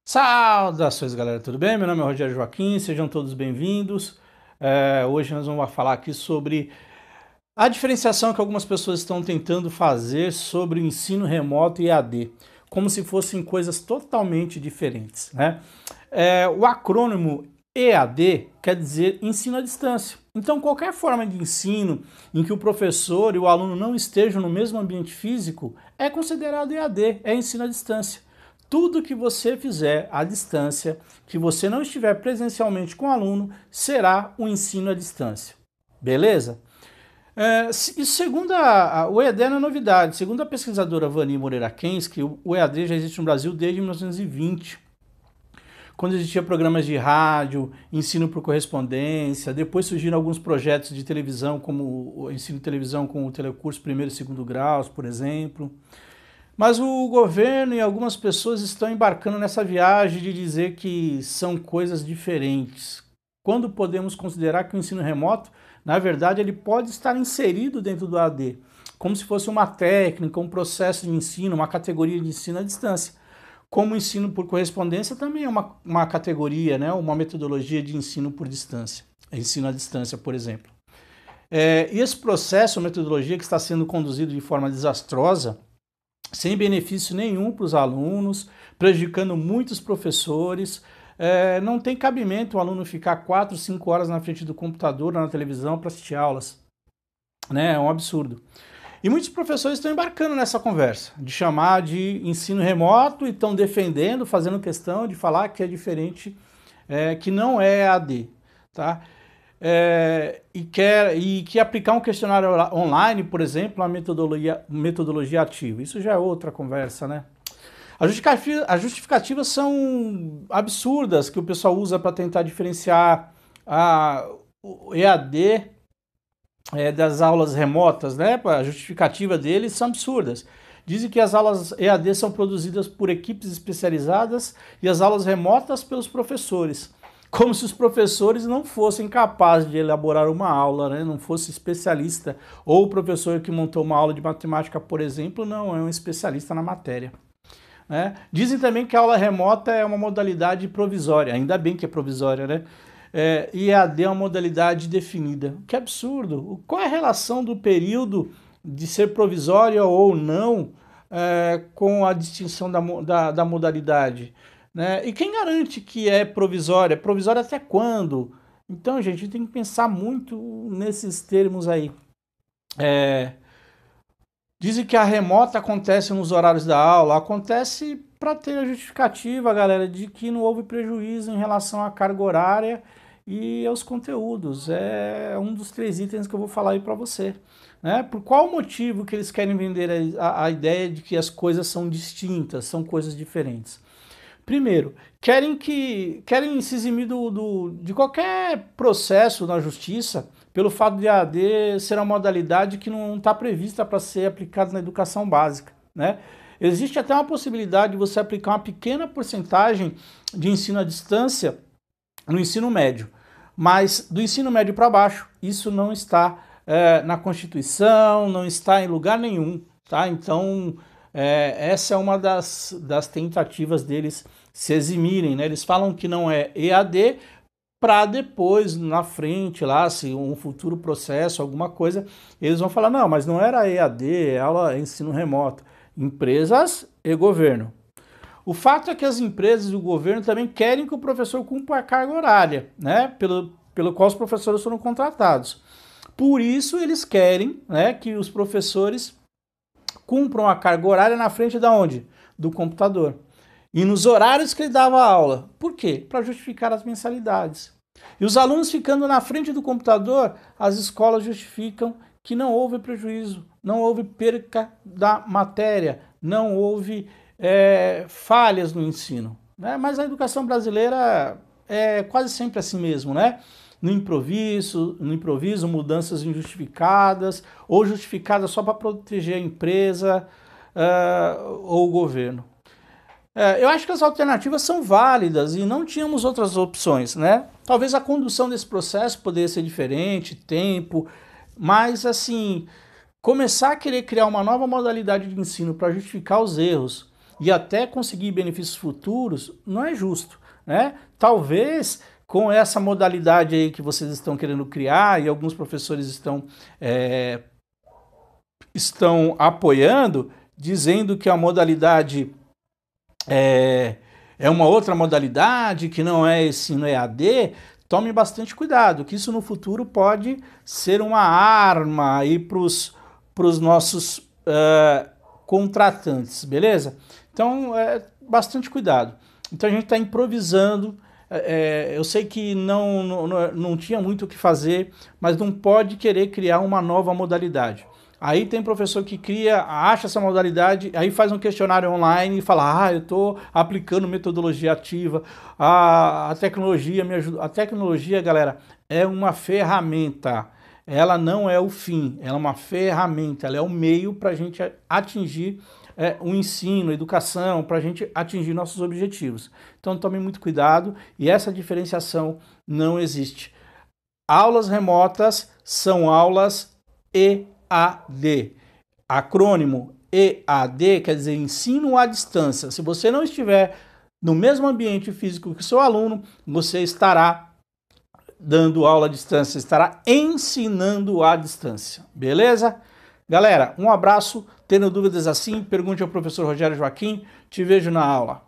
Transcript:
Saudações, galera, tudo bem? Meu nome é Rogério Joaquim, sejam todos bem-vindos. Hoje nós vamos falar aqui sobre a diferenciação que algumas pessoas estão tentando fazer sobre o ensino remoto e EAD, como se fossem coisas totalmente diferentes, né? O acrônimo EAD quer dizer ensino à distância. Então, qualquer forma de ensino em que o professor e o aluno não estejam no mesmo ambiente físico é considerado EAD, é ensino à distância. Tudo que você fizer à distância, que você não estiver presencialmente com o aluno, será um ensino à distância. Beleza? Segundo o EAD não é novidade. Segundo a pesquisadora Vani Moreira Kensky, o EAD já existe no Brasil desde 1920, quando existia programas de rádio, ensino por correspondência, depois surgiram alguns projetos de televisão, como o ensino de televisão com o telecurso primeiro e segundo graus, por exemplo. Mas o governo e algumas pessoas estão embarcando nessa viagem de dizer que são coisas diferentes. Quando podemos considerar que o ensino remoto, na verdade, ele pode estar inserido dentro do AD, como se fosse uma técnica, um processo de ensino, uma categoria de ensino à distância. Como o ensino por correspondência também é uma categoria, né? Uma metodologia de ensino por distância, ensino à distância, por exemplo. E esse processo, metodologia que está sendo conduzido de forma desastrosa, sem benefício nenhum para os alunos, prejudicando muitos professores. Não tem cabimento o aluno ficar 4, 5 horas na frente do computador ou na televisão para assistir aulas. Né? É um absurdo. E muitos professores estão embarcando nessa conversa, de chamar de ensino remoto e estão defendendo, fazendo questão de falar que é diferente, que não é EAD. Tá? E que aplicar um questionário online, por exemplo, a metodologia ativa. Isso já é outra conversa, né? As justificativas são absurdas que o pessoal usa para tentar diferenciar o EAD das aulas remotas, né? A justificativa deles são absurdas. Dizem que as aulas EAD são produzidas por equipes especializadas e as aulas remotas pelos professores. Como se os professores não fossem capazes de elaborar uma aula, né? Não fosse especialista. Ou o professor que montou uma aula de matemática, por exemplo, não é um especialista na matéria. Né? Dizem também que a aula remota é uma modalidade provisória, ainda bem que é provisória, né? E EAD é uma modalidade definida. Que absurdo! Qual é a relação do período de ser provisória ou não com a distinção da modalidade? Né? E quem garante que é provisória? É provisória até quando? Então, gente, a gente tem que pensar muito nesses termos aí. Dizem que a remota acontece nos horários da aula. Acontece para ter a justificativa, galera, de que não houve prejuízo em relação à carga horária e aos conteúdos. É um dos 3 itens que eu vou falar aí para você. Né? Por qual motivo que eles querem vender a ideia de que as coisas são distintas, são coisas diferentes? Primeiro, querem se eximir de qualquer processo na justiça pelo fato de a AD ser uma modalidade que não está prevista para ser aplicada na educação básica. Né? Existe até uma possibilidade de você aplicar uma pequena porcentagem de ensino à distância no ensino médio, mas do ensino médio para baixo, isso não está na Constituição, não está em lugar nenhum. Tá? Então, essa é uma das tentativas deles se eximirem, né? Eles falam que não é EAD para depois, na frente, lá, se um futuro processo, alguma coisa, eles vão falar, não, mas não era EAD, é aula ensino remoto. Empresas e governo. O fato é que as empresas e o governo também querem que o professor cumpra a carga horária, né? Pelo qual os professores foram contratados. Por isso, eles querem, né, que os professores cumpram a carga horária na frente da onde? Do computador. E nos horários que ele dava aula. Por quê? Para justificar as mensalidades. E os alunos ficando na frente do computador, as escolas justificam que não houve prejuízo, não houve perca da matéria, não houve falhas no ensino. Né? Mas a educação brasileira é quase sempre assim mesmo, né? No improviso, mudanças injustificadas ou justificadas só para proteger a empresa ou o governo. Eu acho que as alternativas são válidas e não tínhamos outras opções, né? Talvez a condução desse processo poderia ser diferente, tempo, mas assim, começar a querer criar uma nova modalidade de ensino para justificar os erros e até conseguir benefícios futuros, não é justo, né? Talvez com essa modalidade aí que vocês estão querendo criar e alguns professores estão apoiando, dizendo que a modalidade é uma outra modalidade, que não é ensino EAD, tome bastante cuidado, que isso no futuro pode ser uma arma aí para os nossos contratantes, beleza? Então, bastante cuidado. Então a gente está improvisando, eu sei que não tinha muito o que fazer, mas não pode querer criar uma nova modalidade. Aí tem professor que cria, acha essa modalidade, aí faz um questionário online e fala, eu estou aplicando metodologia ativa, a tecnologia me ajuda. A tecnologia, galera, é uma ferramenta, ela não é o fim, ela é uma ferramenta, ela é o meio para a gente atingir o ensino, a educação, para a gente atingir nossos objetivos. Então tome muito cuidado e essa diferenciação não existe. Aulas remotas são aulas EAD. Acrônimo EAD quer dizer ensino à distância. Se você não estiver no mesmo ambiente físico que o seu aluno, você estará dando aula à distância, estará ensinando à distância. Beleza? Galera, um abraço. Tendo dúvidas assim, pergunte ao professor Rogério Joaquim. Te vejo na aula.